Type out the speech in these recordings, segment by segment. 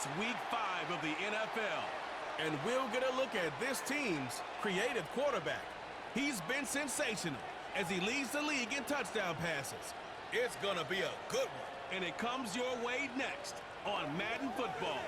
It's Week 5 of the NFL, and we'll get a look at this team's creative quarterback. He's been sensational as he leads the league in touchdown passes. It's going to be a good one, and it comes your way next on Madden Football.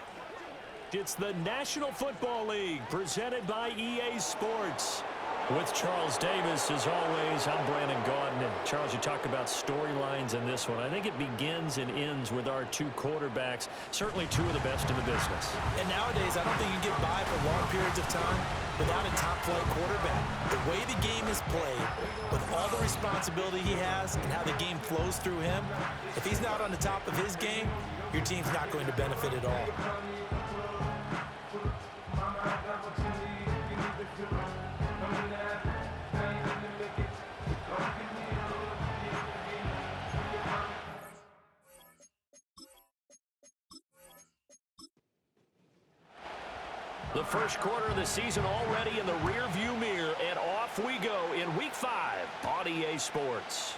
It's the National Football League presented by EA Sports. With Charles Davis, as always, I'm Brandon Gaudin. And Charles, you talked about storylines in this one. I think it begins and ends with our two quarterbacks, certainly two of the best in the business. And nowadays, I don't think you can get by for long periods of time without a top-flight quarterback. The way the game is played, with all the responsibility he has and how the game flows through him, if he's not on the top of his game, your team's not going to benefit at all. The first quarter of the season already in the rearview mirror, and off we go in Week 5 on EA Sports.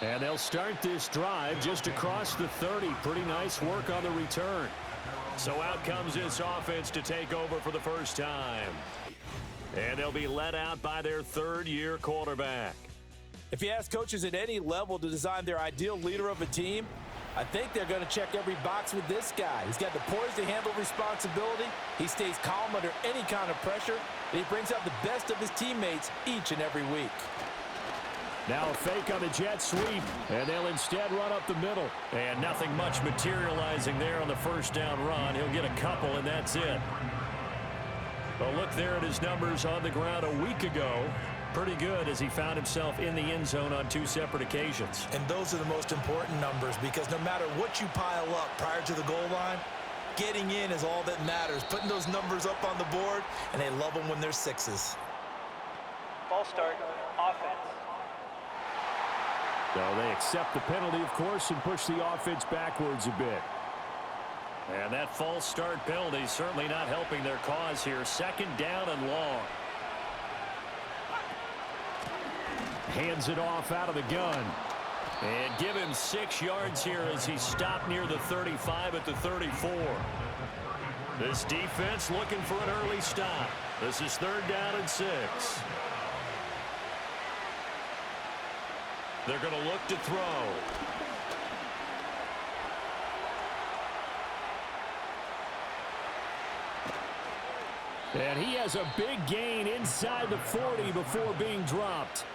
And they'll start this drive just across the 30. Pretty nice work on the return. So out comes this offense to take over for the first time. And they'll be led out by their third-year quarterback. If you ask coaches at any level to design their ideal leader of a team, I think they're going to check every box with this guy. He's got the poise to handle responsibility. He stays calm under any kind of pressure. And he brings out the best of his teammates each and every week. Now a fake on the jet sweep, and they'll instead run up the middle. And nothing much materializing there on the first down run. He'll get a couple, and that's it. A look there at his numbers on the ground a week ago. Pretty good as he found himself in the end zone on two separate occasions. And those are the most important numbers because no matter what you pile up prior to the goal line, getting in is all that matters. Putting those numbers up on the board, and they love them when they're sixes. Ball start, offense. So they accept the penalty, of course, and push the offense backwards a bit. And that false start penalty certainly not helping their cause here. Second down and long. Hands it off out of the gun. And give him 6 yards here as he stopped near the 35 at the 34. This defense looking for an early stop. This is third down and 6. They're going to look to throw. And he has a big gain inside the 40 before being dropped.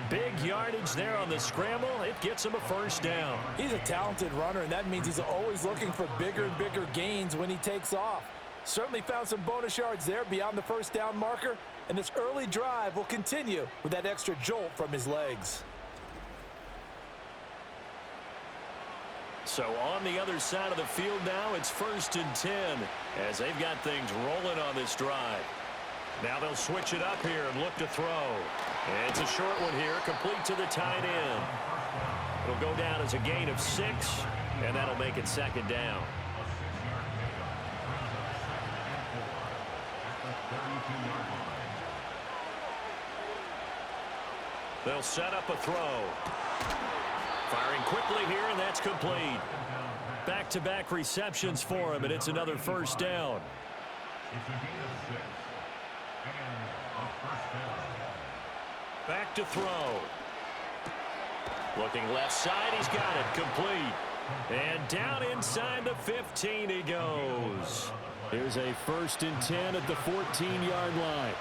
Big yardage there on the scramble. It gets him a first down. He's a talented runner, and that means he's always looking for bigger and bigger gains when he takes off. Certainly found some bonus yards there beyond the first down marker, and this early drive will continue with that extra jolt from his legs. So on the other side of the field now, it's 1st and 10 as they've got things rolling on this drive. Now they'll switch it up here and look to throw. And it's a short one here, complete to the tight end. It'll go down as a gain of 6, and that'll make it second down. They'll set up a throw. Firing quickly here, and that's complete. Back-to-back receptions for him, and it's another first down. Back to throw. Looking left side, he's got it, complete. And down inside the 15 he goes. Here's a 1st and 10 at the 14-yard line.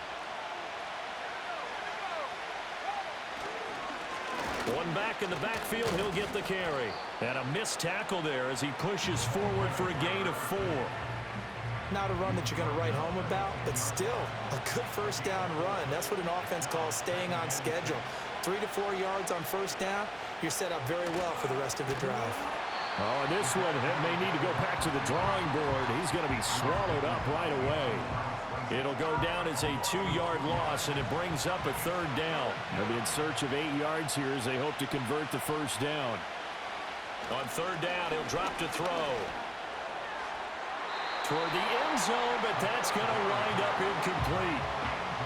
One back in the backfield, he'll get the carry. And a missed tackle there as he pushes forward for a gain of 4. Not a run that you're going to write home about, but still a good first down run. That's what an offense calls staying on schedule. 3 to 4 yards on first down, you're set up very well for the rest of the drive. Oh, and this one may need to go back to the drawing board. He's going to be swallowed up right away. It'll go down as a 2-yard loss, and it brings up a third down. They'll be in search of 8 yards here as they hope to convert the first down. On third down, he'll drop to throw. Toward the end zone, but that's going to wind up incomplete.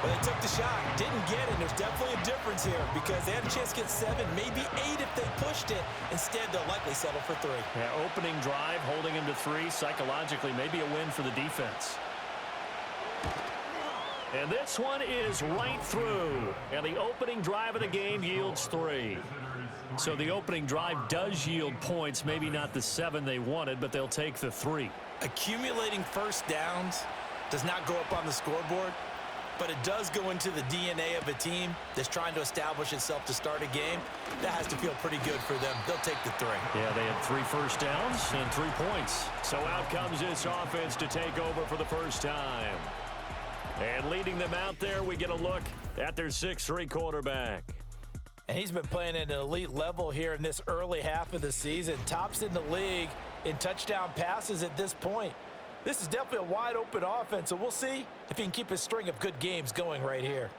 Well, they took the shot, didn't get it. There's definitely a difference here because they had a chance to get 7, maybe 8 if they pushed it. Instead, they'll likely settle for 3. Yeah, opening drive, holding him to 3. Psychologically, maybe a win for the defense. And this one is right through. And the opening drive of the game yields 3. So the opening drive does yield points, maybe not the 7 they wanted, but they'll take the 3. Accumulating first downs does not go up on the scoreboard, but it does go into the DNA of a team that's trying to establish itself to start a game. That has to feel pretty good for them. They'll take the 3. Yeah, they had 3 first downs and 3 points. So out comes this offense to take over for the first time. And leading them out there, we get a look at their 6'3" quarterback. And he's been playing at an elite level here in this early half of the season. Tops in the league in touchdown passes at this point. This is definitely a wide-open offense, so we'll see if he can keep his string of good games going right here.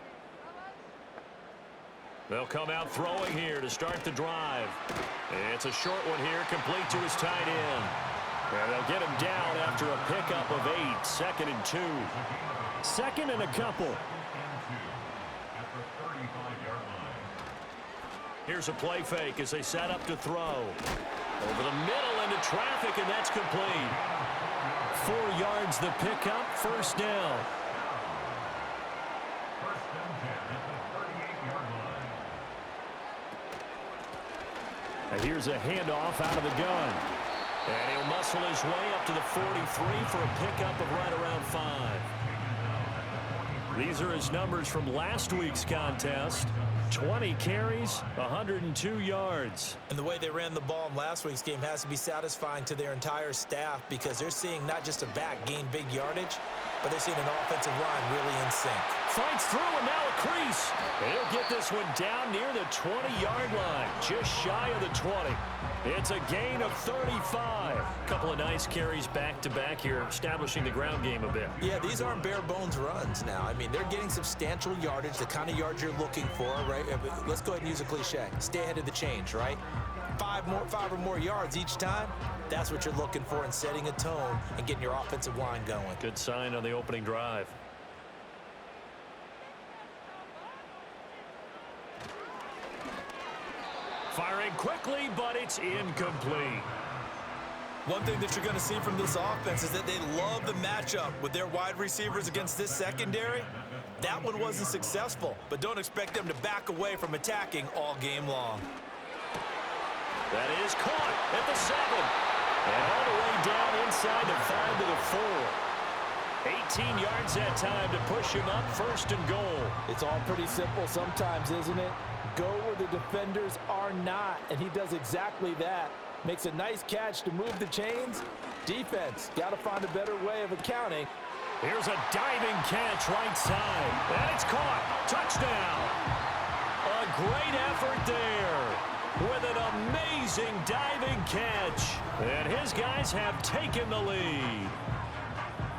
They'll come out throwing here to start the drive. It's a short one here, complete to his tight end. And they'll get him down after a pickup of 8, 2nd and 2. 2nd and a couple. Here's a play fake as they set up to throw. Over the middle into traffic, and that's complete. 4 yards the pickup, first down. And here's a handoff out of the gun. And he'll muscle his way up to the 43 for a pickup of right around 5. These are his numbers from last week's contest. 20 carries, 102 yards. And the way they ran the ball in last week's game has to be satisfying to their entire staff because they're seeing not just a back gain big yardage, but they're seeing an offensive line really in sync. Fights through and now a crease. He'll get this one down near the 20-yard line, just shy of the 20. It's a gain of 35. A couple of nice carries back-to-back here, establishing the ground game a bit. Yeah, these aren't bare-bones runs now. I mean, they're getting substantial yardage, the kind of yards you're looking for, right? Let's go ahead and use a cliche. Stay ahead of the change, right? 5 or more yards each time. That's what you're looking for in setting a tone and getting your offensive line going. Good sign on the opening drive. Firing quickly, but it's incomplete. One thing that you're going to see from this offense is that they love the matchup with their wide receivers against this secondary. That one wasn't successful, but don't expect them to back away from attacking all game long. That is caught at the 7. And all the way down inside the 5 to the 4. 18 yards that time to push him up, 1st and goal. It's all pretty simple sometimes, isn't it? Go where the defenders are not, and he does exactly that. Makes a nice catch to move the chains. Defense, got to find a better way of accounting. Here's a diving catch right side, and it's caught. Touchdown. A great effort there with an amazing diving catch. And his guys have taken the lead.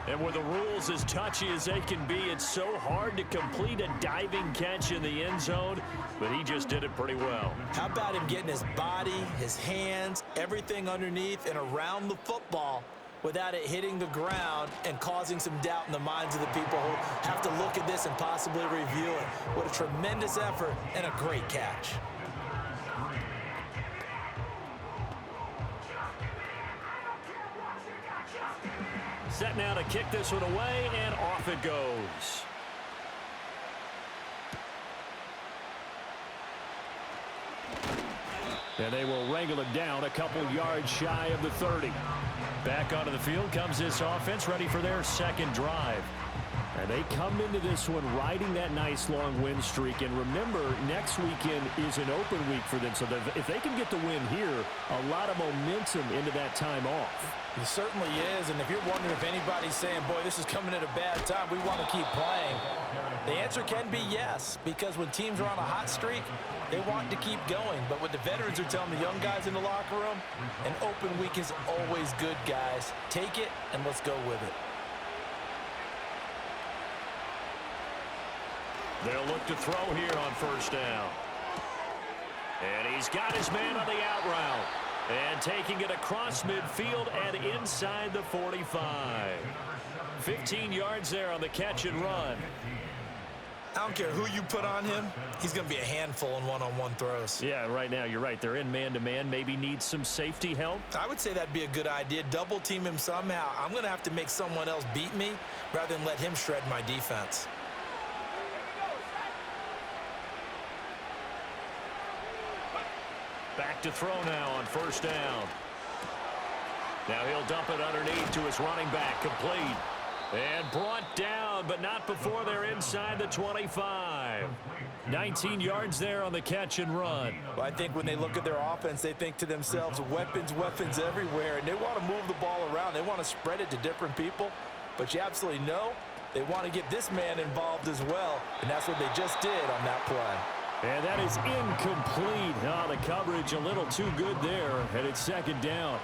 And with the rules as touchy as they can be, it's so hard to complete a diving catch in the end zone, but he just did it pretty well. How about him getting his body, his hands, everything underneath and around the football without it hitting the ground and causing some doubt in the minds of the people who have to look at this and possibly review it. What a tremendous effort and a great catch. Set now to kick this one away, and off it goes. And they will wrangle it down a couple yards shy of the 30. Back onto the field comes this offense, ready for their 2nd drive. And they come into this one riding that nice long win streak. And remember, next weekend is an open week for them. So if they can get the win here, a lot of momentum into that time off. It certainly is. And if you're wondering if anybody's saying, boy, this is coming at a bad time, we want to keep playing, the answer can be yes. Because when teams are on a hot streak, they want to keep going. But what the veterans are telling the young guys in the locker room, an open week is always good, guys. Take it and let's go with it. They'll look to throw here on 1st down. And he's got his man on the out route. And taking it across midfield and inside the 45. 15 yards there on the catch and run. I don't care who you put on him. He's going to be a handful in one-on-one throws. Yeah, right now you're right. They're in man-to-man. Maybe needs some safety help. I would say that'd be a good idea. Double team him somehow. I'm going to have to make someone else beat me rather than let him shred my defense. Back to throw now on first down. Now he'll dump it underneath to his running back. Complete. And brought down, but not before they're inside the 25. 19 yards there on the catch and run. Well, I think when they look at their offense, they think to themselves, weapons, weapons everywhere, and they want to move the ball around. They want to spread it to different people, but you absolutely know they want to get this man involved as well, and that's what they just did on that play. And that is incomplete. Oh, the coverage a little too good there, and it's second down.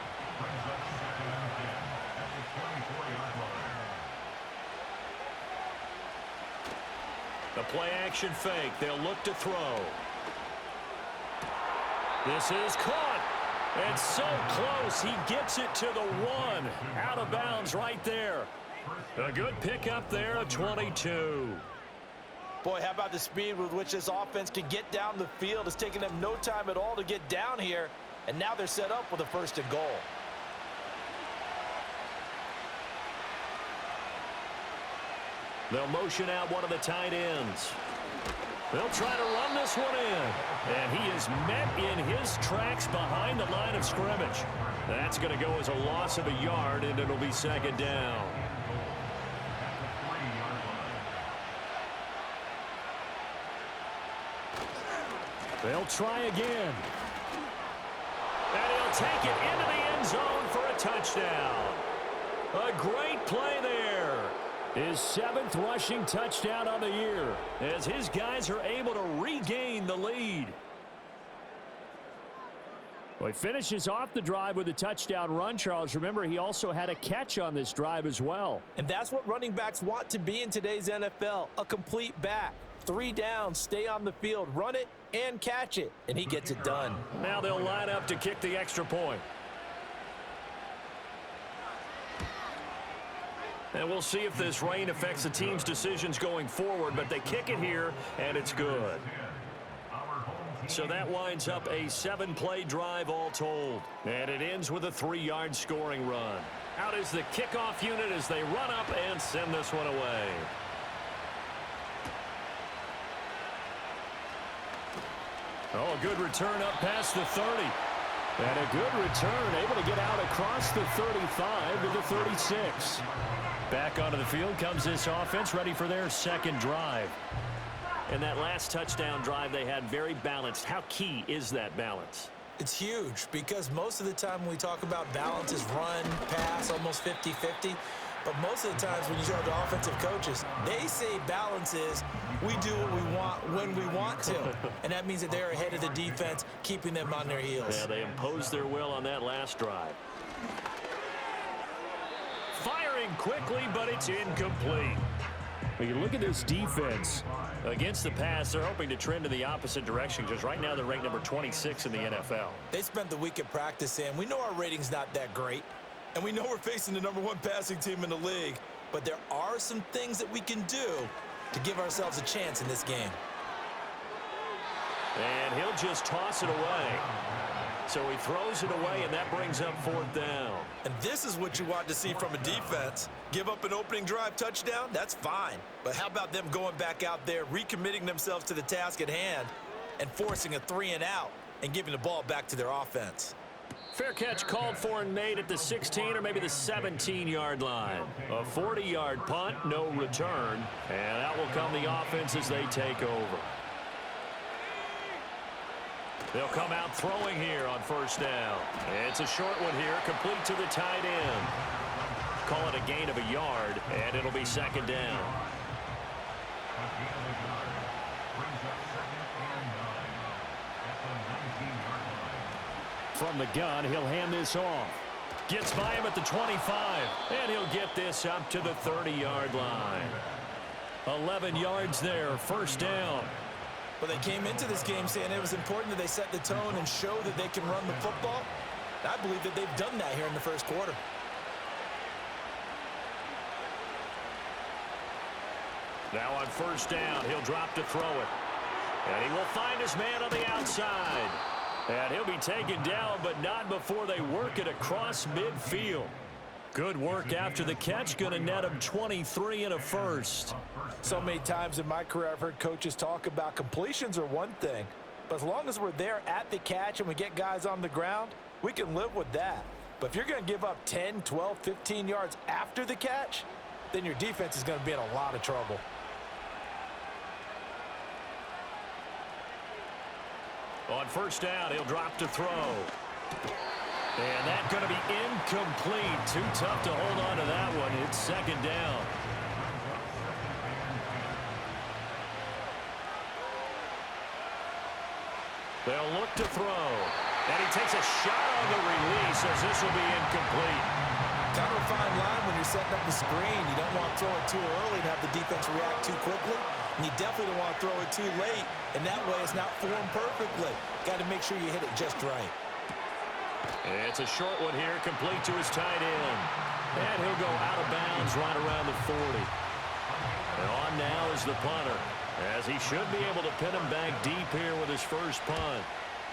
The play-action fake. They'll look to throw. This is caught. It's so close. He gets it to the 1. Out of bounds right there. A good pickup there, a 22. Boy, how about the speed with which this offense can get down the field? It's taken them no time at all to get down here, and now they're set up with a 1st and goal. They'll motion out one of the tight ends. They'll try to run this one in. And he is met in his tracks behind the line of scrimmage. That's going to go as a loss of a yard, and it'll be second down. They'll try again. And he'll take it into the end zone for a touchdown. A great play there. His 7th rushing touchdown on the year as his guys are able to regain the lead. Well, he finishes off the drive with a touchdown run, Charles. Remember, he also had a catch on this drive as well. And that's what running backs want to be in today's NFL, a complete back. 3 downs, stay on the field, run it, and catch it. And he gets it done. Now they'll line up to kick the extra point. And we'll see if this rain affects the team's decisions going forward, but they kick it here, and it's good. So that winds up a 7-play drive all told. And it ends with a 3-yard scoring run. Out is the kickoff unit as they run up and send this one away. Oh, a good return up past the 30. And a good return, able to get out across the 35 to the 36. Back onto the field comes this offense, ready for their second drive. And that last touchdown drive they had very balanced. How key is that balance? It's huge because most of the time when we talk about balance is run, pass, almost 50-50. But most of the times when you talk to offensive coaches, they say balance is we do what we want when we want to. And that means that they're ahead of the defense, keeping them on their heels. Yeah, they imposed their will on that last drive. Firing quickly, but it's incomplete. When you look at this defense against the pass, they're hoping to trend in the opposite direction because right now they're ranked number 26 in the NFL. They spent the week at practice saying, we know our rating's not that great, and we know we're facing the #1 passing team in the league, but there are some things that we can do to give ourselves a chance in this game. And he'll just toss it away. So he throws it away, and that brings up 4th down. And this is what you want to see from a defense. Give up an opening drive touchdown, that's fine. But how about them going back out there, recommitting themselves to the task at hand, and forcing a 3-and-out and giving the ball back to their offense? Fair catch called for and made at the 16 or maybe the 17-yard line. A 40-yard punt, no return. And out will come the offense as they take over. They'll come out throwing here on 1st down. It's a short one here, complete to the tight end. Call it a gain of a yard, and it'll be 2nd down. From the gun, he'll hand this off. Gets by him at the 25, and he'll get this up to the 30-yard line. 11 yards there, 1st down. Well, they came into this game saying it was important that they set the tone and show that they can run the football. I believe that they've done that here in the 1st quarter. Now on first down, he'll drop to throw it. And he will find his man on the outside. And he'll be taken down, but not before they work it across midfield. Good work after the catch. Going to net him 23 and a first. So many times in my career I've heard coaches talk about completions are one thing. But as long as we're there at the catch and we get guys on the ground, we can live with that. But if you're going to give up 10, 12, 15 yards after the catch, then your defense is going to be in a lot of trouble. On first down, he'll drop to throw. And that's going to be incomplete. Too tough to hold on to that one. It's second down. They'll look to throw. And he takes a shot on the release as this will be incomplete. Kind of a fine line when you're setting up the screen. You don't want to throw it too early and have the defense react too quickly. And you definitely don't want to throw it too late. And that way it's not formed perfectly. Got to make sure you hit it just right. It's a short one here, complete to his tight end. And he'll go out of bounds right around the 40. And on now is the punter, as he should be able to pin him back deep here with his first punt.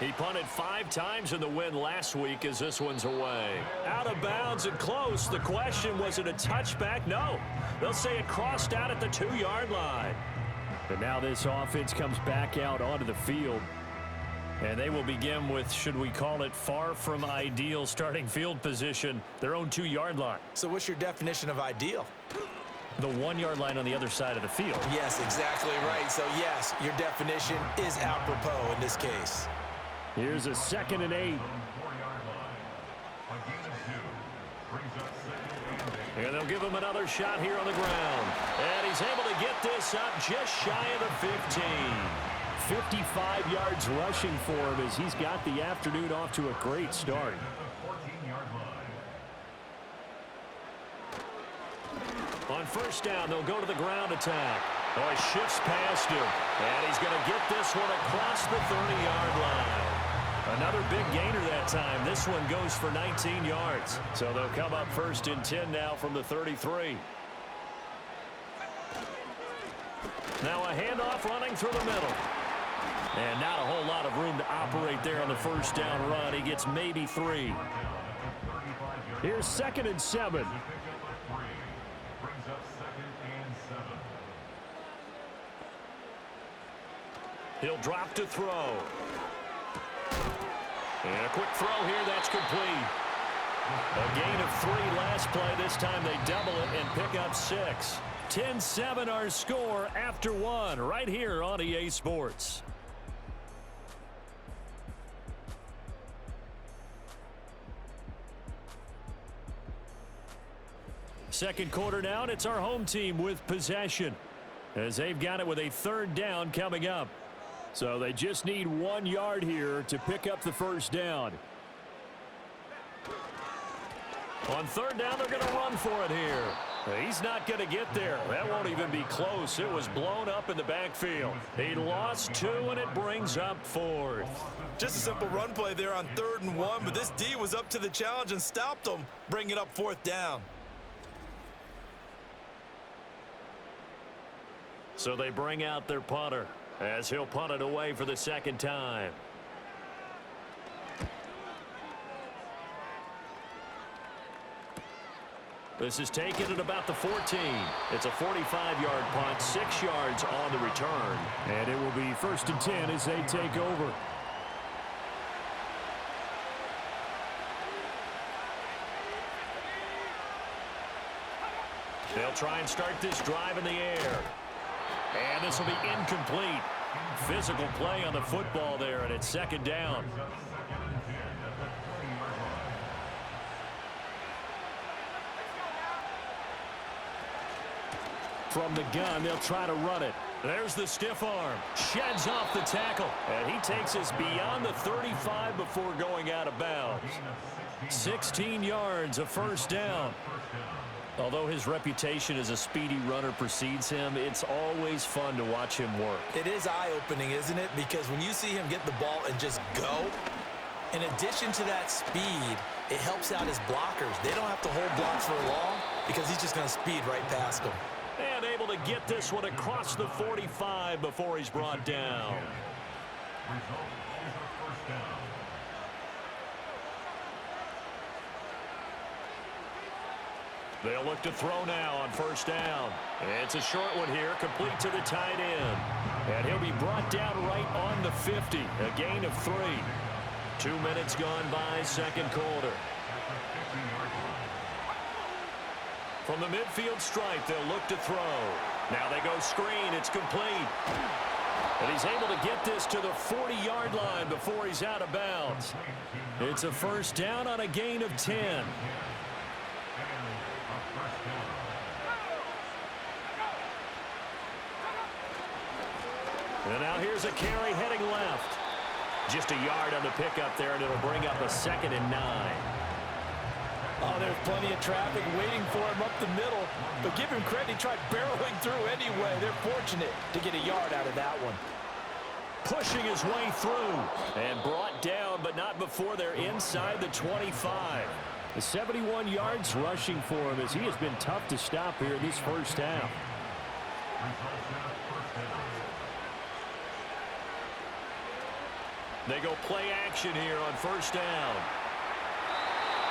He punted 5 times in the win last week as this one's away. Out of bounds and close. The question, was it a touchback? No. They'll say it crossed out at the 2-yard line. And now this offense comes back out onto the field. And they will begin with, should we call it, far from ideal starting field position, their own 2-yard line. So what's your definition of ideal? The 1-yard line on the other side of the field. Yes, exactly right. So, yes, your definition is apropos in this case. Here's a 2nd and 8. And they'll give him another shot here on the ground. And he's able to get this up just shy of the 15. 55 yards rushing for him as he's got the afternoon off to a great start. On first down, they'll go to the ground attack. Oh, he shifts past him. And he's going to get this one across the 30-yard line. Another big gainer that time. This one goes for 19 yards. So they'll come up 1st and 10 now from the 33. Now a handoff running through the middle. And not a whole lot of room to operate there on the first down run. He gets maybe 3. Here's 2nd and 7. He'll drop to throw. And a quick throw here, that's complete. A gain of 3 last play. This time they double it and pick up 6. 10-7 our score after 1 right here on EA Sports. Second quarter now, and it's our home team with possession as they've got it with a 3rd down coming up. So they just need 1 yard here to pick up the first down. On 3rd down, they're going to run for it here. He's not going to get there. That won't even be close. It was blown up in the backfield. He lost 2, and it brings up 4th. Just a simple run play there on 3rd and 1, but this D was up to the challenge and stopped them, bringing up 4th down. So they bring out their punter as he'll punt it away for the 2nd time. This is taken at about the 14. It's a 45-yard punt, 6 yards on the return. And it will be 1st and 10 as they take over. They'll try and start this drive in the air. And this will be incomplete. Physical play on the football there, and it's 2nd down. From the gun, they'll try to run it. There's the stiff arm. Sheds off the tackle. And he takes us beyond the 35 before going out of bounds. 16 yards, a 1st down. Although his reputation as a speedy runner precedes him, it's always fun to watch him work. It is eye-opening, isn't it? Because when you see him get the ball and just go, in addition to that speed, it helps out his blockers. They don't have to hold blocks for long because he's just going to speed right past them. And able to get this one across the 45 before he's brought down. They'll look to throw now on first down. It's a short one here, complete to the tight end. And he'll be brought down right on the 50, a gain of 3. 2 minutes gone by, second quarter. From the midfield stripe, they'll look to throw. Now they go screen, it's complete. And he's able to get this to the 40-yard line before he's out of bounds. It's a first down on a gain of 10. And now here's a carry heading left. Just a yard on the pickup there, and it'll bring up a 2nd and 9. Oh, there's plenty of traffic waiting for him up the middle. But give him credit, he tried barreling through anyway. They're fortunate to get a yard out of that one. Pushing his way through. And brought down, but not before they're inside the 25. The 71 yards rushing for him as he has been tough to stop here this first half. They go play action here on first down.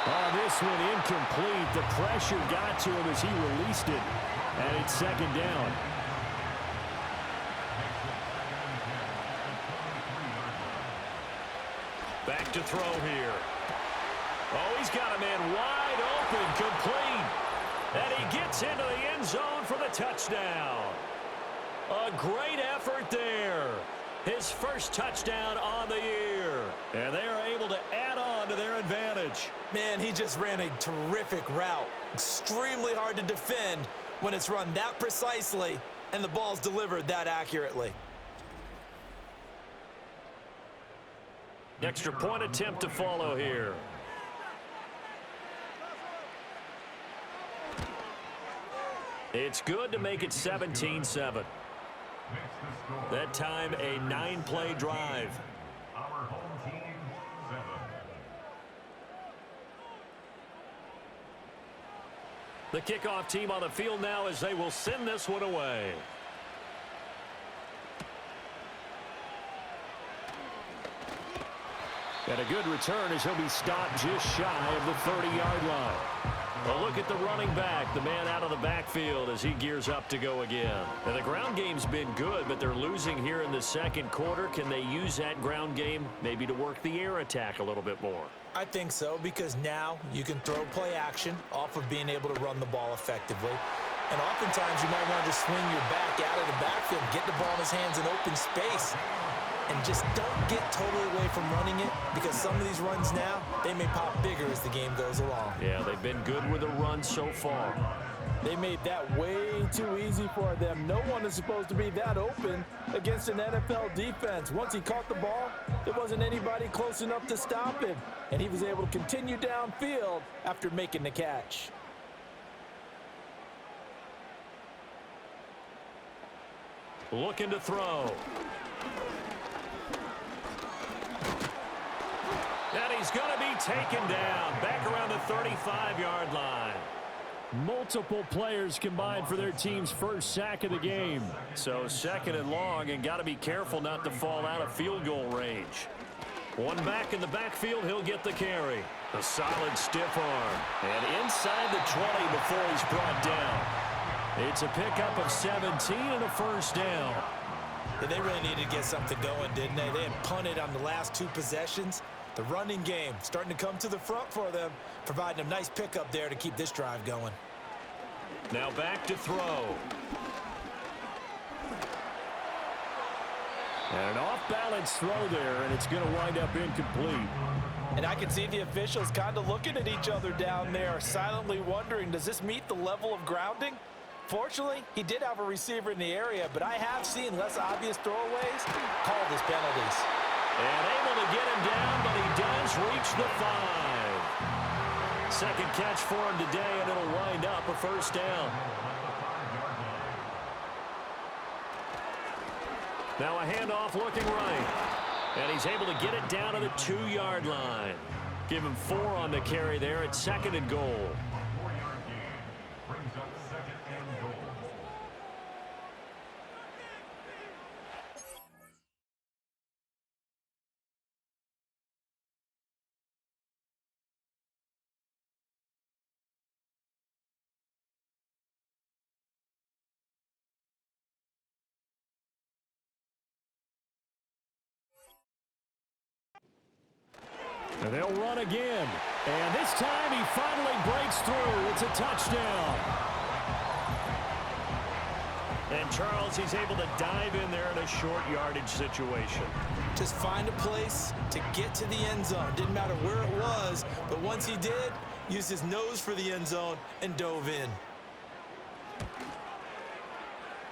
Oh, this one incomplete. The pressure got to him as he released it. And it's 2nd down. Back to throw here. Oh, he's got a man wide open, complete. And he gets into the end zone for the touchdown. A great effort there. His first touchdown on the year. And they are able to add on to their advantage. Man, he just ran a terrific route. Extremely hard to defend when it's run that precisely and the ball's delivered that accurately. Extra point attempt to follow here. It's good to make it 17-7. That time, a 9-play drive. Our home team, 7. The kickoff team on the field now as they will send this one away. And a good return as he'll be stopped just shy of the 30-yard line. A look at the running back, the man out of the backfield as he gears up to go again. And the ground game's been good, but they're losing here in the second quarter. Can they use that ground game maybe to work the air attack a little bit more? I think so, because now you can throw play action off of being able to run the ball effectively. And oftentimes you might want to just swing your back out of the backfield, get the ball in his hands in open space, and just don't get totally away from running it, because some of these runs now, they may pop bigger as the game goes along. Yeah, they've been good with the run so far. They made that way too easy for them. No one is supposed to be that open against an NFL defense. Once he caught the ball, there wasn't anybody close enough to stop him, and he was able to continue downfield after making the catch. Looking to throw. And he's going to be taken down back around the 35-yard line. Multiple players combined for their team's first sack of the game. So 2nd and long, and got to be careful not to fall out of field goal range. One back in the backfield, he'll get the carry. A solid stiff arm. And inside the 20 before he's brought down. It's a pickup of 17 and a first down. Yeah, they really needed to get something going, didn't they? They had punted on the last 2 possessions. The running game starting to come to the front for them, providing a nice pickup there to keep this drive going. Now back to throw. And an off-balance throw there, and it's going to wind up incomplete. And I can see the officials kind of looking at each other down there, silently wondering, does this meet the level of grounding? Fortunately, he did have a receiver in the area, but I have seen less obvious throwaways called as penalties. And able to get him down, but he does reach the 5. Second catch for him today, and it'll wind up a first down. Now a handoff looking right. And he's able to get it down to the 2-yard line. Give him 4 on the carry there at 2nd and goal. And they'll run again. And this time he finally breaks through. It's a touchdown. And Charles, he's able to dive in there in a short yardage situation. Just find a place to get to the end zone. Didn't matter where it was, but once he did, used his nose for the end zone and dove in.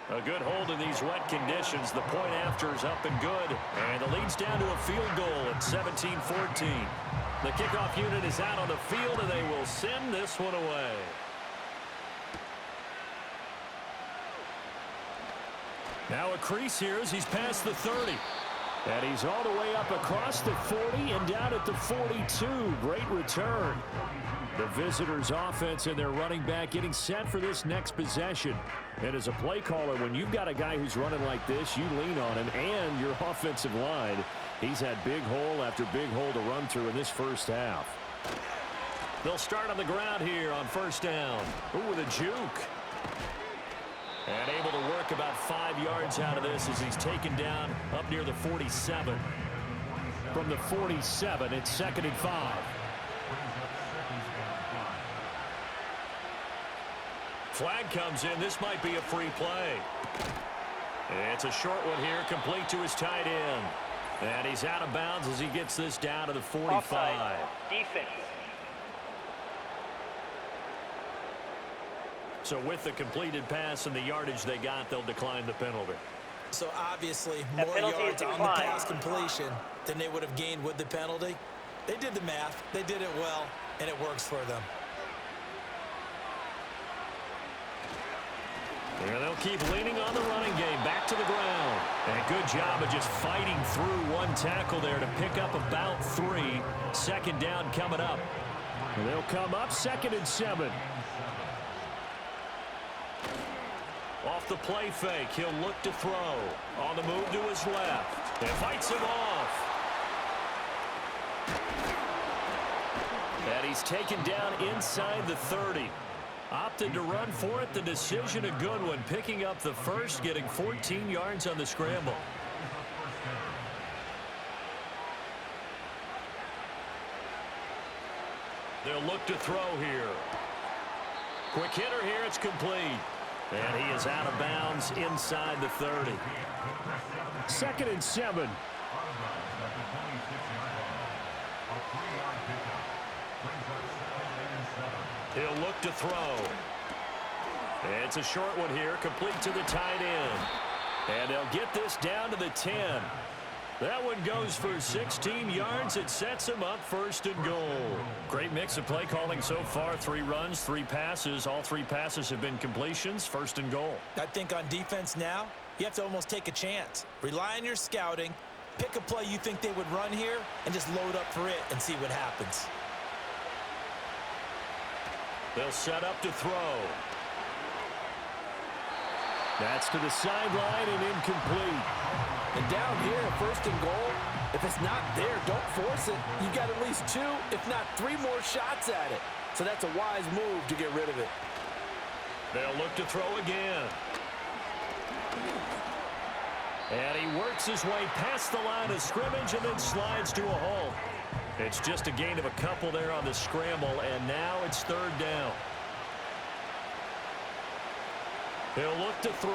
A good hold in these wet conditions. The point after is up and good. And the lead's down to a field goal at 17-14. The kickoff unit is out on the field, and they will send this one away. Now a crease here as he's past the 30. And he's all the way up across the 40 and down at the 42. Great return. The visitors' offense and their running back getting set for this next possession. And as a play caller, when you've got a guy who's running like this, you lean on him and your offensive line. He's had big hole after big hole to run through in this first half. They'll start on the ground here on first down. Ooh, with a juke. And able to work about 5 yards out of this as he's taken down up near the 47. From the 47, it's 2nd and 5. Flag comes in. This might be a free play. It's a short one here, complete to his tight end. And he's out of bounds as he gets this down to the 45. Offside. Defense. So with the completed pass and the yardage they got, they'll decline the penalty. So obviously That more penalty yards is on the declined. pass completion than they would have gained with the penalty. They did the math. They did it well, and it works for them. And they'll keep leaning on the running game. Back to the ground. And good job of just fighting through one tackle there to pick up about 3. 2nd down coming up. And they'll come up 2nd and 7. Off the play fake, he'll look to throw. On the move to his left. And fights him off. And he's taken down inside the 30. Opted to run for it. The decision a good one. Picking up the first, getting 14 yards on the scramble. They'll look to throw here. Quick hitter here. It's complete. And he is out of bounds inside the 30. 2nd and 7. He'll look to throw. It's a short one here, complete to the tight end. And they'll get this down to the 10. That one goes for 16 yards. It sets him up 1st and goal. Great mix of play calling so far. 3 runs, 3 passes. All 3 passes have been completions. 1st and goal. I think on defense now, you have to almost take a chance. Rely on your scouting. Pick a play you think they would run here and just load up for it and see what happens. They'll set up to throw. That's to the sideline and incomplete. And down here, 1st and goal, if it's not there, don't force it. You've got at least 2, if not 3 more shots at it. So that's a wise move to get rid of it. They'll look to throw again. And he works his way past the line of scrimmage and then slides to a halt. It's just a gain of a couple there on the scramble, and now it's 3rd down. He'll look to throw.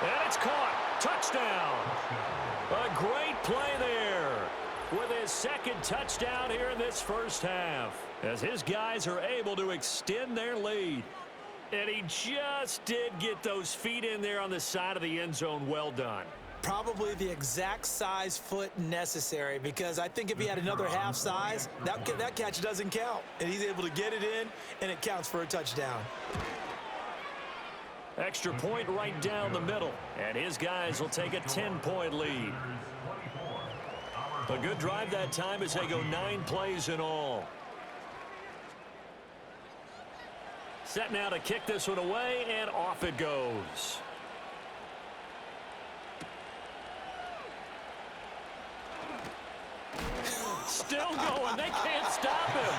And it's caught. Touchdown. A great play there with his 2nd touchdown here in this first half as his guys are able to extend their lead. And he just did get those feet in there on the side of the end zone. Well done. Probably the exact size foot necessary, because I think if he had another half size, that catch doesn't count. And he's able to get it in, and it counts for a touchdown. Extra point right down the middle. And his guys will take a 10-point lead. A good drive that time as they go 9 plays in all. Set now to kick this one away, and off it goes. Still going. They can't stop him.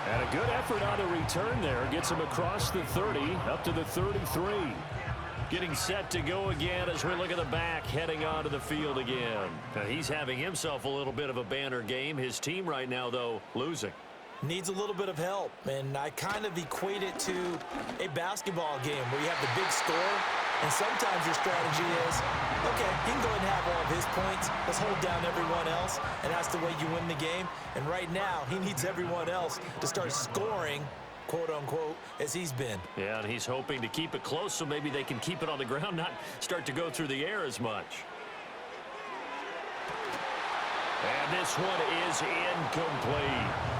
And a good effort on the return there. Gets him across the 30, up to the 33. Getting set to go again as we look at the back heading onto the field again. Now, he's having himself a little bit of a banner game. His team right now, though, losing. Needs a little bit of help, and I kind of equate it to a basketball game where you have the big score, and sometimes your strategy is, okay, he can go ahead and have all of his points. Let's hold down everyone else, and that's the way you win the game. And right now, he needs everyone else to start scoring, quote-unquote, as he's been. Yeah, and he's hoping to keep it close so maybe they can keep it on the ground, not start to go through the air as much. And this one is incomplete.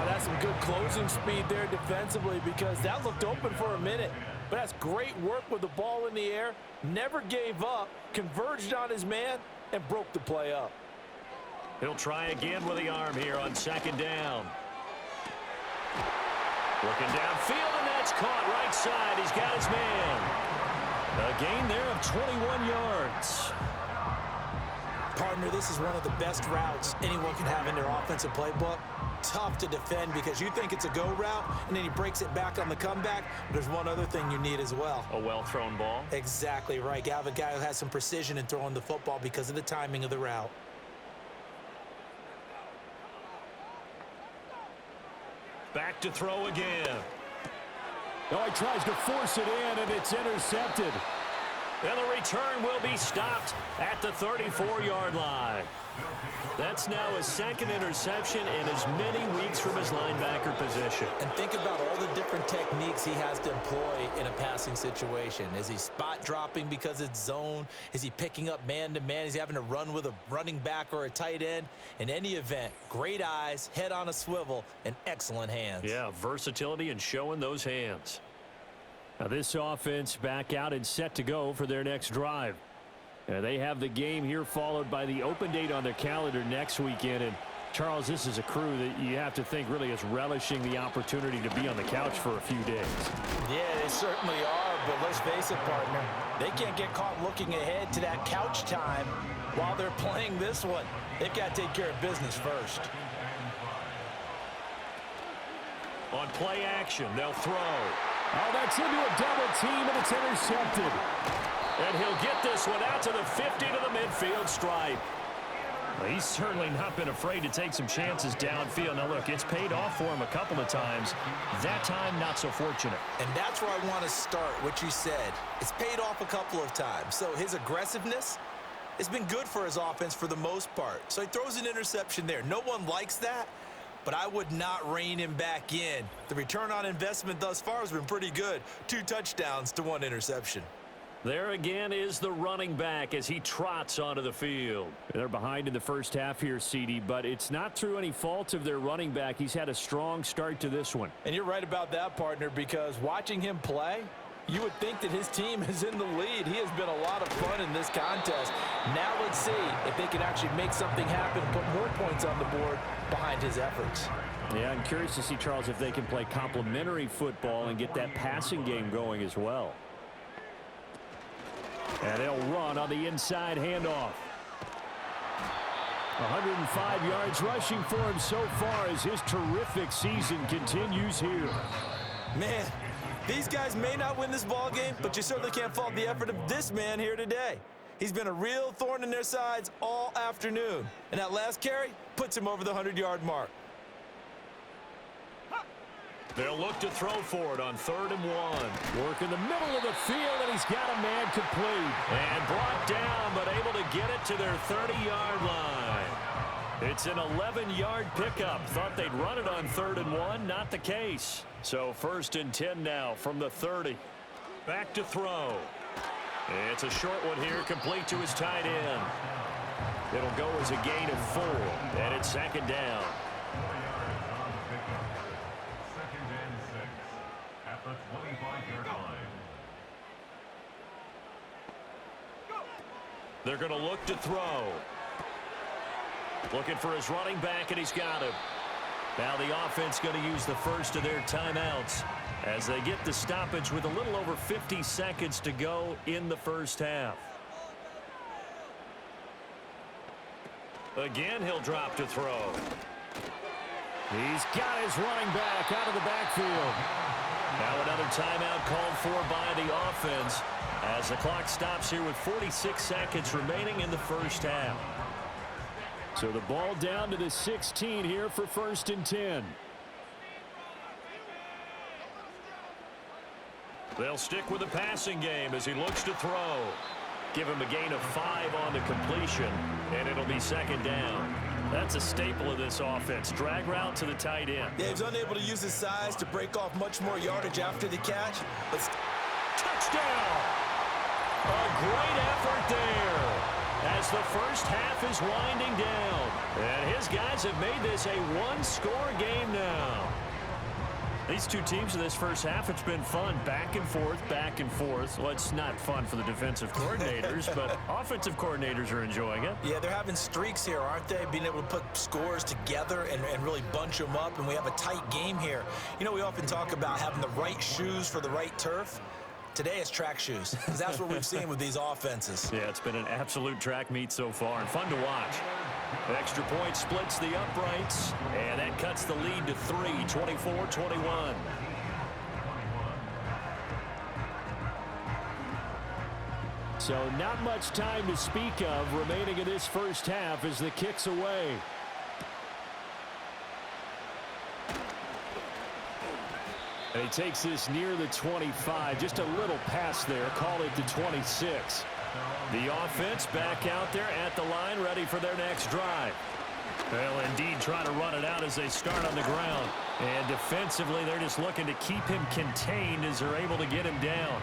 That's some good closing speed there defensively because that looked open for a minute. But that's great work with the ball in the air. Never gave up, converged on his man, and broke the play up. He'll try again with the arm here on second down. Looking downfield, and that's caught right side. He's got his man. A gain there of 21 yards. Partner, this is one of the best routes anyone can have in their offensive playbook. Tough to defend because you think it's a go route, and then he breaks it back on the comeback. But there's one other thing you need as well. A well-thrown ball. Exactly right. You have a guy who has some precision in throwing the football because of the timing of the route. Back to throw again. Oh, he tries to force it in, and it's intercepted. And the return will be stopped at the 34-yard line. That's now his second interception in as many weeks from his linebacker position. And think about all the different techniques he has to employ in a passing situation. Is he spot dropping because it's zone? Is he picking up man-to-man? Is he having to run with a running back or a tight end? In any event, great eyes, head on a swivel, and excellent hands. Yeah, versatility and showing those hands. Now this offense back out and set to go for their next drive. They have the game here followed by the open date on their calendar next weekend. And Charles, this is a crew that you have to think really is relishing the opportunity to be on the couch for a few days. Yeah, they certainly are, but let's face it, partner. They can't get caught looking ahead to that couch time while they're playing this one. They've got to take care of business first. On play action, they'll throw. Oh, that's into a double team, and it's intercepted. And he'll get this one out to the 50 to the midfield stripe. Well, he's certainly not been afraid to take some chances downfield. Now, look, it's paid off for him a couple of times. That time, not so fortunate. And that's where I want to start, what you said. It's paid off a couple of times. So his aggressiveness has been good for his offense for the most part. So he throws an interception there. No one likes that, but I would not rein him back in. The return on investment thus far has been pretty good. 2 touchdowns to 1 interception. There again is the running back as he trots onto the field. They're behind in the first half here, CD, but it's not through any fault of their running back. He's had a strong start to this one. And you're right about that, partner, because watching him play, you would think that his team is in the lead. He has been a lot of fun in this contest. Now let's see if they can actually make something happen, put more points on the board behind his efforts. Yeah, I'm curious to see, Charles, if they can play complementary football and get that passing game going as well. And they'll run on the inside handoff. 105 yards rushing for him so far as his terrific season continues here. Man, these guys may not win this ball game, but you certainly can't fault the effort of this man here today. He's been a real thorn in their sides all afternoon. And that last carry puts him over the 100-yard mark. They'll look to throw for it on 3rd and 1. Work in the middle of the field, and he's got a man complete. And brought down, but able to get it to their 30-yard line. It's an 11-yard pickup. Thought they'd run it on 3rd and 1. Not the case. So 1st and 10 now from the 30. Back to throw. It's a short one here, complete to his tight end. It'll go as a gain of 4, and it's 2nd down. They're going to look to throw. Looking for his running back, and he's got him. Now the offense going to use the first of their timeouts as they get the stoppage with a little over 50 seconds to go in the first half. Again, he'll drop to throw. He's got his running back out of the backfield. Now another timeout called for by the offense as the clock stops here with 46 seconds remaining in the first half. So the ball down to the 16 here for 1st and 10. They'll stick with the passing game as he looks to throw. Give him a gain of 5 on the completion, and it'll be 2nd down. That's a staple of this offense. Drag route to the tight end. Yeah, he's unable to use his size to break off much more yardage after the catch. But touchdown! A great effort there as the first half is winding down. And his guys have made this a one-score game now. These two teams in this first half, it's been fun. Back and forth, back and forth. Well, it's not fun for the defensive coordinators, but offensive coordinators are enjoying it. Yeah, they're having streaks here, aren't they? Being able to put scores together and really bunch them up, and we have a tight game here. You know, we often talk about having the right shoes for the right turf. Today it's track shoes, because that's what we've seen with these offenses. Yeah, it's been an absolute track meet so far, and fun to watch. Extra point splits the uprights, and that cuts the lead to 3, 24-21. So not much time to speak of remaining in this first half as the kick's away. And he takes this near the 25. Just a little pass there. Call it the 26. The offense back out there at the line, ready for their next drive. Well, indeed, trying to run it out as they start on the ground. And defensively, they're just looking to keep him contained as they're able to get him down.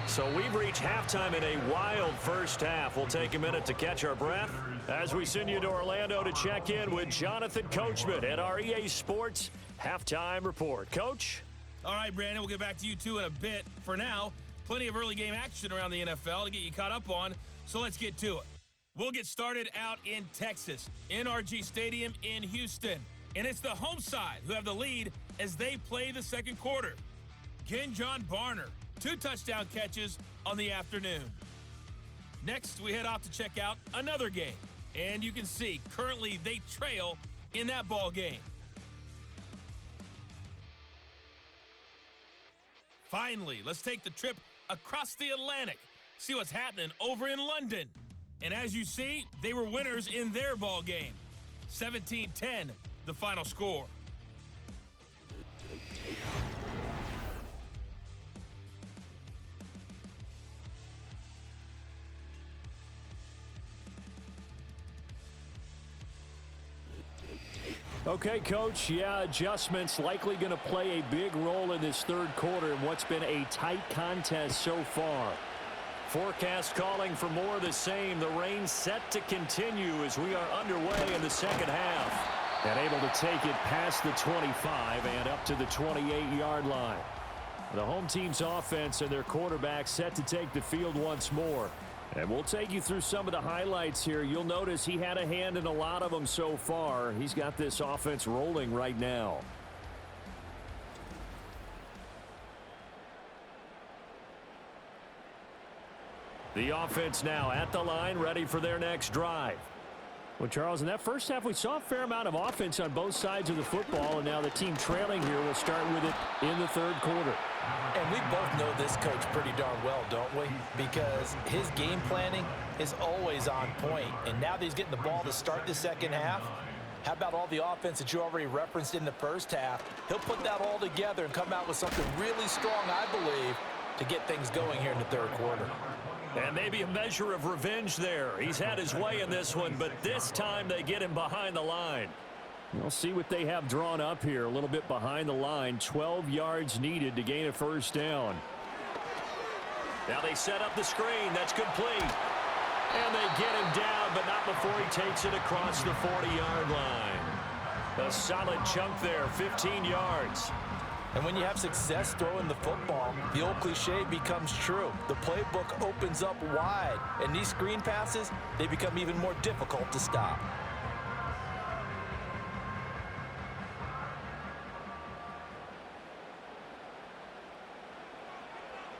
So we've reached halftime in a wild first half. We'll take a minute to catch our breath as we send you to Orlando to check in with Jonathan Coachman at our EA Sports Halftime Report. Coach? All right, Brandon, we'll get back to you two in a bit. For now, plenty of early game action around the NFL to get you caught up on, so let's get to it. We'll get started out in Texas, NRG Stadium in Houston. And it's the home side who have the lead as they play the second quarter. John Barner, 2 touchdown catches on the afternoon. Next, we head off to check out another game. And you can see, currently they trail in that ball game. Finally, let's take the trip across the Atlantic, see what's happening over in London. And as you see, they were winners in their ball game. 17-10, the final score. Okay, Coach, yeah, adjustments likely going to play a big role in this third quarter in what's been a tight contest so far. Forecast calling for more of the same. The rain set to continue as we are underway in the second half. And able to take it past the 25 and up to the 28-yard line. The home team's offense and their quarterback set to take the field once more. And we'll take you through some of the highlights here. You'll notice he had a hand in a lot of them so far. He's got this offense rolling right now. The offense now at the line, ready for their next drive. Well, Charles, in that first half, we saw a fair amount of offense on both sides of the football, and now the team trailing here will start with it in the third quarter. And we both know this coach pretty darn well, don't we? Because his game planning is always on point. And now that he's getting the ball to start the second half, how about all the offense that you already referenced in the first half? He'll put that all together and come out with something really strong, I believe, to get things going here in the third quarter. And maybe a measure of revenge there. He's had his way in this one, but this time they get him behind the line. We'll see what they have drawn up here. A little bit behind the line. 12 yards needed to gain a first down. Now they set up the screen. That's complete. And they get him down, but not before he takes it across the 40-yard line. A solid chunk there, 15 yards. And when you have success throwing the football, the old cliche becomes true. The playbook opens up wide, and these screen passes, they become even more difficult to stop.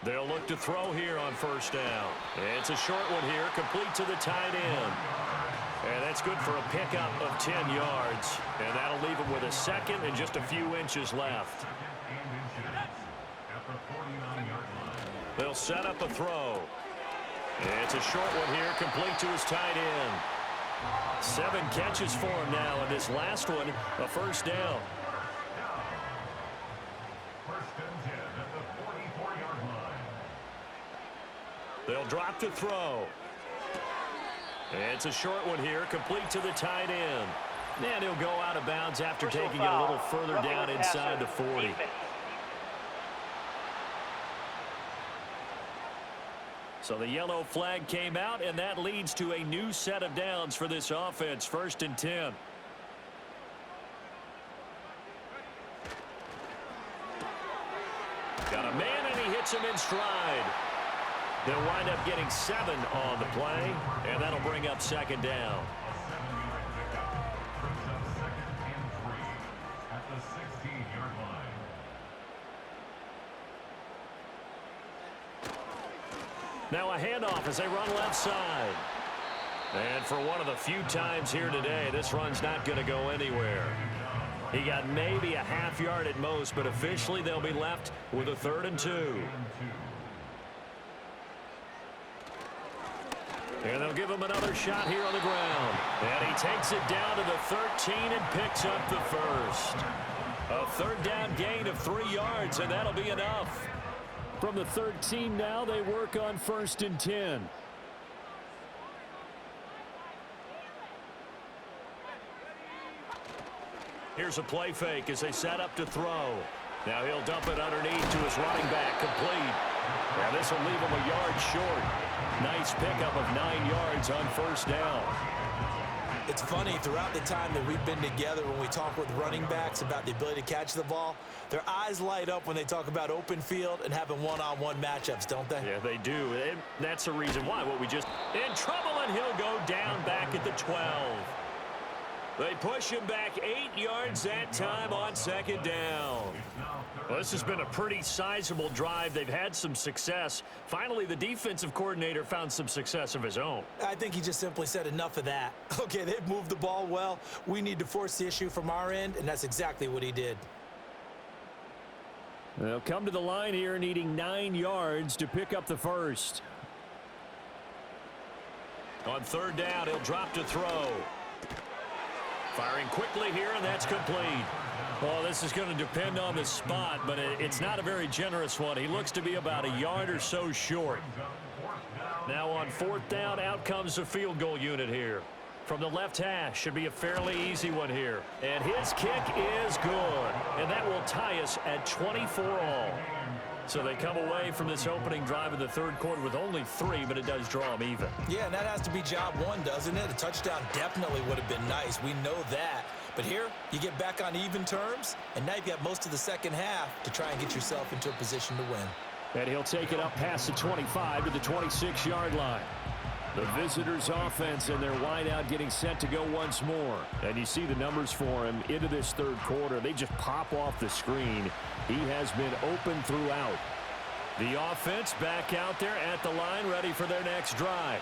They'll look to throw here on first down. It's a short one here, complete to the tight end. And that's good for a pickup of 10 yards. And that'll leave him with a second and just a few inches left. They'll set up a throw. It's a short one here, complete to his tight end. 7 catches for him now, and this last one, a first down. First and 10 at the 44-yard line. They'll drop to throw. It's a short one here, complete to the tight end. And he'll go out of bounds after taking it a little further down inside the 40. So the yellow flag came out, and that leads to a new set of downs for this offense. First and 10. Got a man, and he hits him in stride. They'll wind up getting 7 on the play, and that'll bring up second down. A 7-yard pickup brings up second and 3 at the 16-yard line. Now a handoff as they run left side. And for one of the few times here today, this run's not going to go anywhere. He got maybe a half yard at most, but officially they'll be left with a 3rd and 2. And they'll give him another shot here on the ground. And he takes it down to the 13 and picks up the first. A 3rd down gain of 3 yards, and that'll be enough. From the 13 now, they work on 1st and 10. Here's a play fake as they set up to throw. Now he'll dump it underneath to his running back, complete. Now this will leave him a yard short. Nice pickup of 9 yards on 1st down. It's funny, throughout the time that we've been together, when we talk with running backs about the ability to catch the ball, their eyes light up when they talk about open field and having one-on-one matchups, don't they? Yeah, they do. And that's the reason why. What we just in trouble, and he'll go down back at the 12. They push him back 8 yards that time on 2nd down. Well, this has been a pretty sizable drive. They've had some success. Finally, the defensive coordinator found some success of his own. I think he just simply said enough of that. Okay, they've moved the ball well. We need to force the issue from our end, and that's exactly what he did. They'll come to the line here needing 9 yards to pick up the first. On 3rd down, he'll drop to throw. Firing quickly here, and that's complete. Well, this is going to depend on the spot, but it's not a very generous one. He looks to be about a yard or so short. Now on 4th down, out comes the field goal unit here. From the left hash, should be a fairly easy one here. And his kick is good, and that will tie us at 24 all. So they come away from this opening drive in the 3rd quarter with only 3, but it does draw them even. Yeah, and that has to be job 1, doesn't it? A touchdown definitely would have been nice. We know that. But here, you get back on even terms, and now you've got most of the second half to try and get yourself into a position to win. And he'll take it up past the 25 to the 26-yard line. The visitors' offense and their wideout getting set to go once more. And you see the numbers for him into this 3rd quarter. They just pop off the screen. He has been open throughout. The offense back out there at the line, ready for their next drive.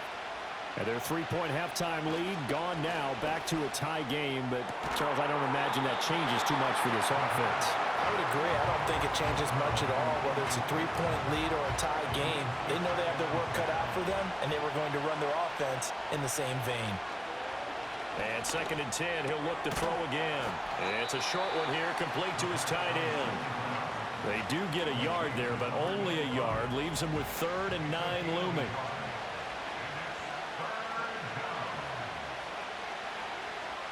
And their 3-point halftime lead gone now, back to a tie game. But, Charles, I don't imagine that changes too much for this offense. I would agree. I don't think it changes much at all, whether it's a 3-point lead or a tie game. They know they have their work cut out for them, and they were going to run their offense in the same vein. And 2nd and 10, he'll look to throw again. It's a short one here, complete to his tight end. They do get a yard there, but only a yard. Leaves him with 3rd and 9 looming.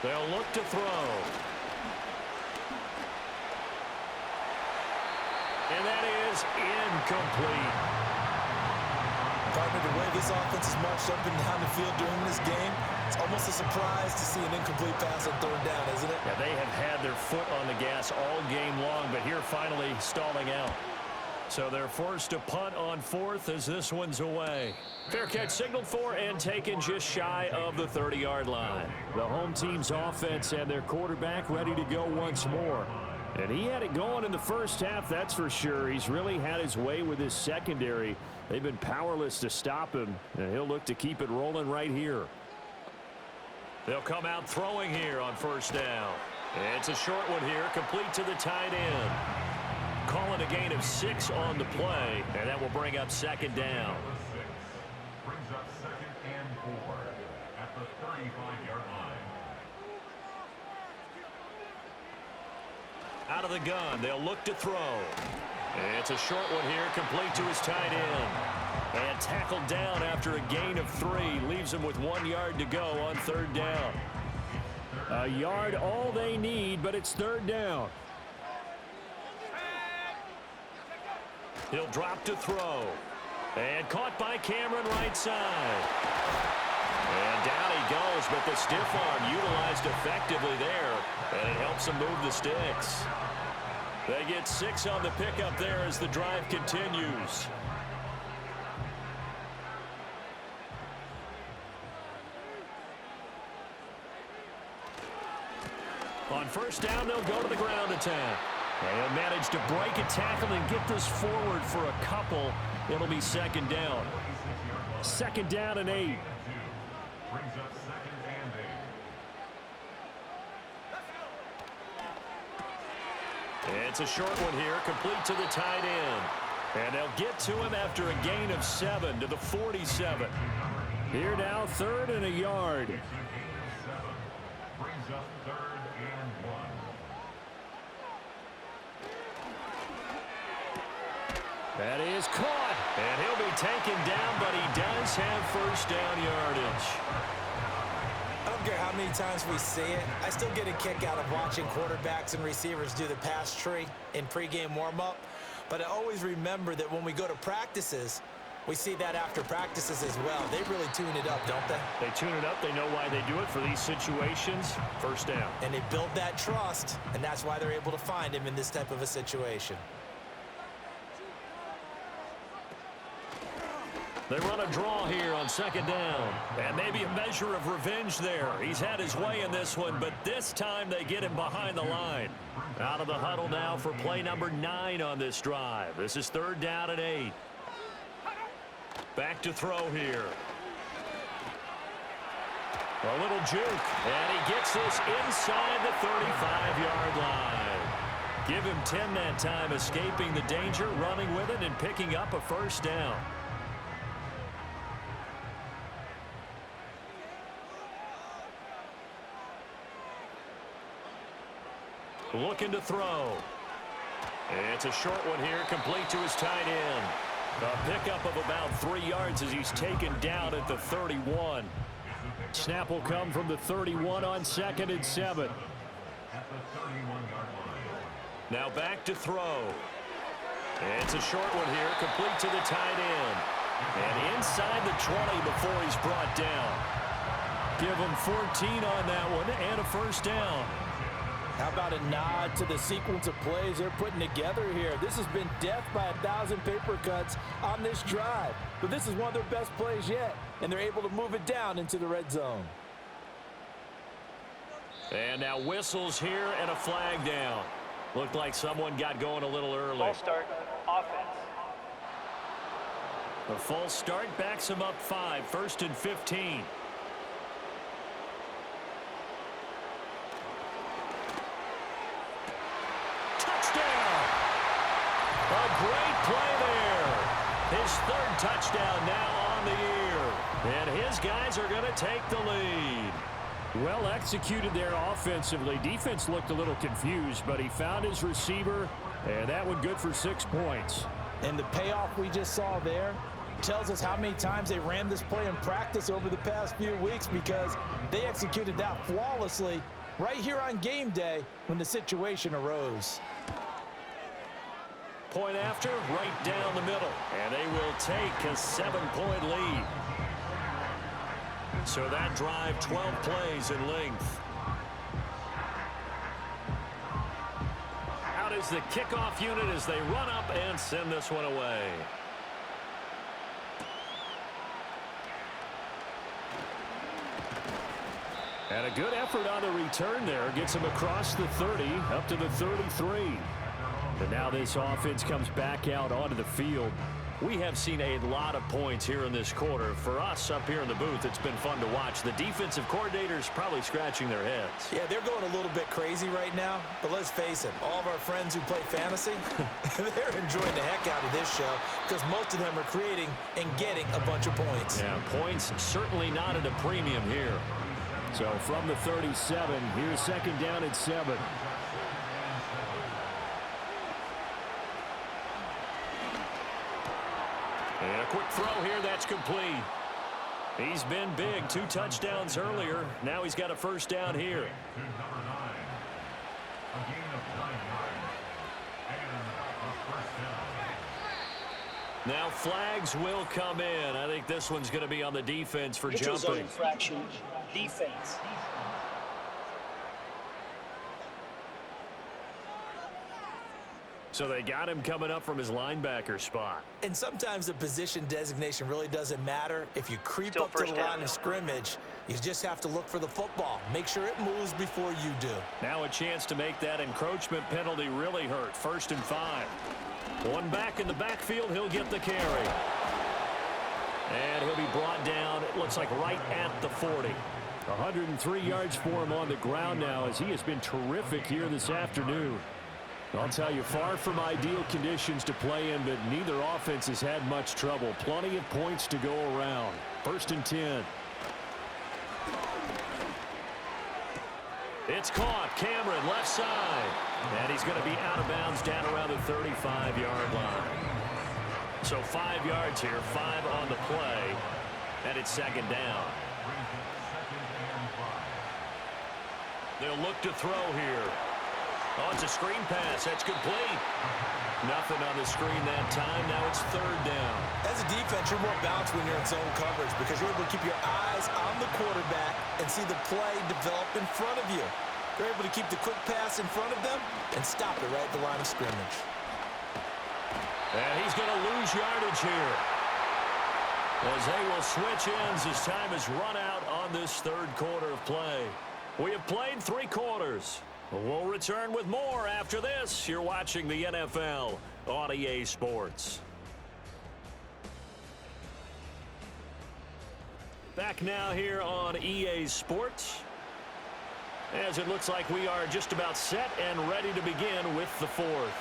They'll look to throw. And that is incomplete. Partner, the way this offense has marched up and down the field during this game, it's almost a surprise to see an incomplete pass on 3rd down, isn't it? Yeah, they have had their foot on the gas all game long, but here finally stalling out. So they're forced to punt on 4th as this one's away. Fair catch signaled for and taken just shy of the 30-yard line. The home team's offense and their quarterback ready to go once more. And he had it going in the first half, that's for sure. He's really had his way with his secondary. They've been powerless to stop him, and he'll look to keep it rolling right here. They'll come out throwing here on 1st down. It's a short one here, complete to the tight end. Calling a gain of 6 on the play, and that will bring up second down. Brings up 2nd and 4 at the 35-yard line. Out of the gun, they'll look to throw. It's a short one here, complete to his tight end. And tackled down after a gain of 3. Leaves him with 1 yard to go on third down. A yard all they need, but it's third down. He'll drop to throw. And caught by Cameron right side. And down he goes, but the stiff arm utilized effectively there. And it helps him move the sticks. They get 6 on the pickup there as the drive continues. On first down, they'll go to the ground attack. And he'll manage to break a tackle and get this forward for a couple. It'll be second down. Second down and 8. Brings up 2nd and 8. It's a short one here, complete to the tight end. And they'll get to him after a gain of 7 to the 47. Here now, third and a yard. Brings up 3rd and 1. That is caught. And he'll be taken down, but he does have first down yardage. I don't care how many times we see it. I still get a kick out of watching quarterbacks and receivers do the pass tree in pregame warm-up. But I always remember that when we go to practices, we see that after practices as well. They really tune it up, don't they? They tune it up. They know why they do it for these situations. First down. And they build that trust, and that's why they're able to find him in this type of a situation. They run a draw here on second down. And maybe a measure of revenge there. He's had his way in this one, but this time they get him behind the line. Out of the huddle now for play number 9 on this drive. This is third down and 8. Back to throw here. A little juke. And he gets this inside the 35-yard line. Give him 10 that time, escaping the danger, running with it, and picking up a first down. Looking to throw. It's a short one here, complete to his tight end. A pickup of about 3 yards as he's taken down at the 31. Snap will come from the 31 on 2nd and 7. At the 31-yard line. Now back to throw. It's a short one here, complete to the tight end. And inside the 20 before he's brought down. Give him 14 on that one and a first down. How about a nod to the sequence of plays they're putting together here? This has been death by 1,000 paper cuts on this drive. But this is one of their best plays yet, and they're able to move it down into the red zone. And now whistles here and a flag down. Looked like someone got going a little early. False start, offense. The false start backs him up 5, 1st and 15. A great play there. His 3rd touchdown now on the year. And his guys are going to take the lead. Well executed there offensively. Defense looked a little confused, but he found his receiver, and that one good for 6 points. And the payoff we just saw there tells us how many times they ran this play in practice over the past few weeks, because they executed that flawlessly right here on game day when the situation arose. Point after, right down the middle. And they will take a 7-point lead. So that drive, 12 plays in length. Out is the kickoff unit as they run up and send this one away. And a good effort on the return there. Gets him across the 30, up to the 33. And now this offense comes back out onto the field. We have seen a lot of points here in this quarter. For us up here in the booth, it's been fun to watch. The defensive coordinators probably scratching their heads. Yeah, they're going a little bit crazy right now, but let's face it, all of our friends who play fantasy, they're enjoying the heck out of this show because most of them are creating and getting a bunch of points. Yeah, points certainly not at a premium here. So from the 37, here's second down and 7. And a quick throw here, that's complete. He's been big, 2 touchdowns earlier. Now he's got a first down here. To number 9. A gain of 9 yards. And a first down. Now flags will come in. I think this one's going to be on the defense for Neutral zone jumping. infraction, defense. So they got him coming up from his linebacker spot. And sometimes the position designation really doesn't matter. If you creep Still up to the first line down. of scrimmage, you just have to look for the football. Make sure it moves before you do. Now a chance to make that encroachment penalty really hurt. 1st and 5. One back in the backfield. He'll get the carry. And he'll be brought down, it looks like right at the 40. 103 yards for him on the ground now as he has been terrific here this afternoon. I'll tell you, far from ideal conditions to play in, but neither offense has had much trouble. Plenty of points to go around. 1st and 10. It's caught. Cameron, left side. And he's going to be out of bounds down around the 35-yard line. So 5 yards here, 5 on the play, and it's second down. They'll look to throw here. Oh, it's a screen pass. That's complete. Nothing on the screen that time. Now it's 3rd down. As a defense, you're more balanced when you're in zone coverage because you're able to keep your eyes on the quarterback and see the play develop in front of you. You're able to keep the quick pass in front of them and stop it right at the line of scrimmage. And he's going to lose yardage here, as they will switch ends as time is run out on this 3rd quarter of play. We have played 3 quarters. We'll return with more after this. You're watching the NFL on EA Sports. Back now here on EA Sports, as it looks like we are just about set and ready to begin with the 4th.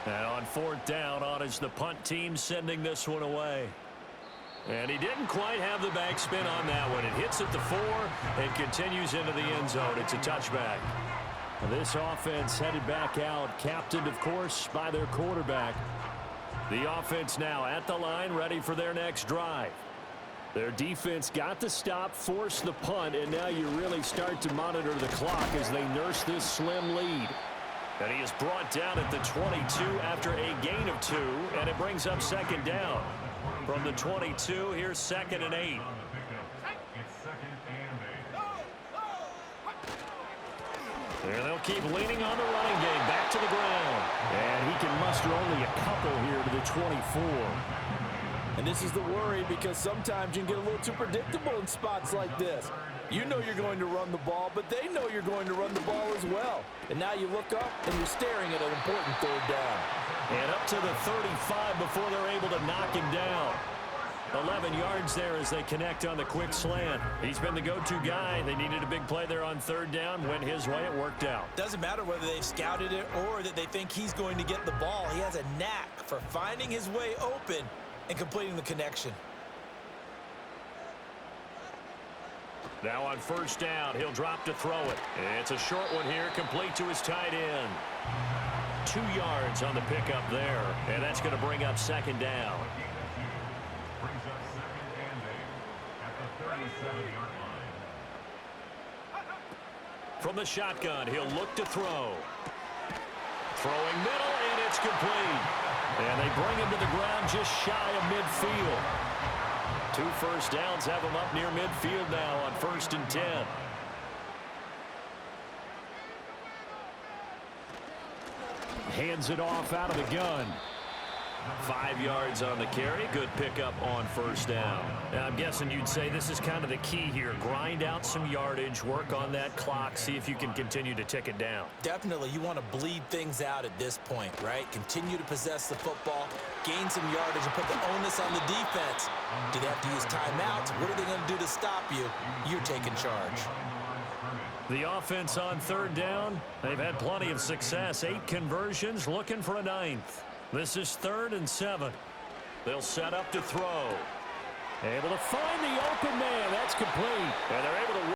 And on 4th down, on is the punt team sending this one away. And he didn't quite have the backspin on that one. It hits at the 4 and continues into the end zone. It's a touchback. This offense headed back out, captained, of course, by their quarterback. The offense now at the line, ready for their next drive. Their defense got the stop, forced the punt, and now you really start to monitor the clock as they nurse this slim lead. And he is brought down at the 22 after a gain of 2, and it brings up second down. From the 22, here's 2nd and 8. And they'll keep leaning on the running game. Back to the ground. And he can muster only a couple here to the 24. And this is the worry because sometimes you can get a little too predictable in spots like this. You know you're going to run the ball, but they know you're going to run the ball as well. And now you look up and you're staring at an important 3rd down. And up to the 35 before they're able to knock him down. 11 yards there as they connect on the quick slant. He's been the go-to guy. They needed a big play there on 3rd down. Went his way. It worked out. Doesn't matter whether they've scouted it or that they think he's going to get the ball. He has a knack for finding his way open and completing the connection. Now on 1st down, he'll drop to throw it. It's a short one here, complete to his tight end. 2 yards on the pickup there, and that's going to bring up 2nd down. Brings up 2nd and 8 at the 37-yard line. From the shotgun, he'll look to throw. Throwing middle, and it's complete. And they bring him to the ground just shy of midfield. 2 first downs have him up near midfield now on 1st and 10. Hands it off out of the gun. 5 yards on the carry. Good pickup on first down. Now, I'm guessing you'd say this is kind of the key here. Grind out some yardage, work on that clock, see if you can continue to tick it down. Definitely, you want to bleed things out at this point, right? Continue to possess the football, gain some yardage, and put the onus on the defense. Do they have to use timeouts? What are they going to do to stop you? You're taking charge. The offense on third down, they've had plenty of success. 8 conversions, looking for a 9th. This is 3rd and 7. They'll set up to throw. Able to find the open man. That's complete. And they're able to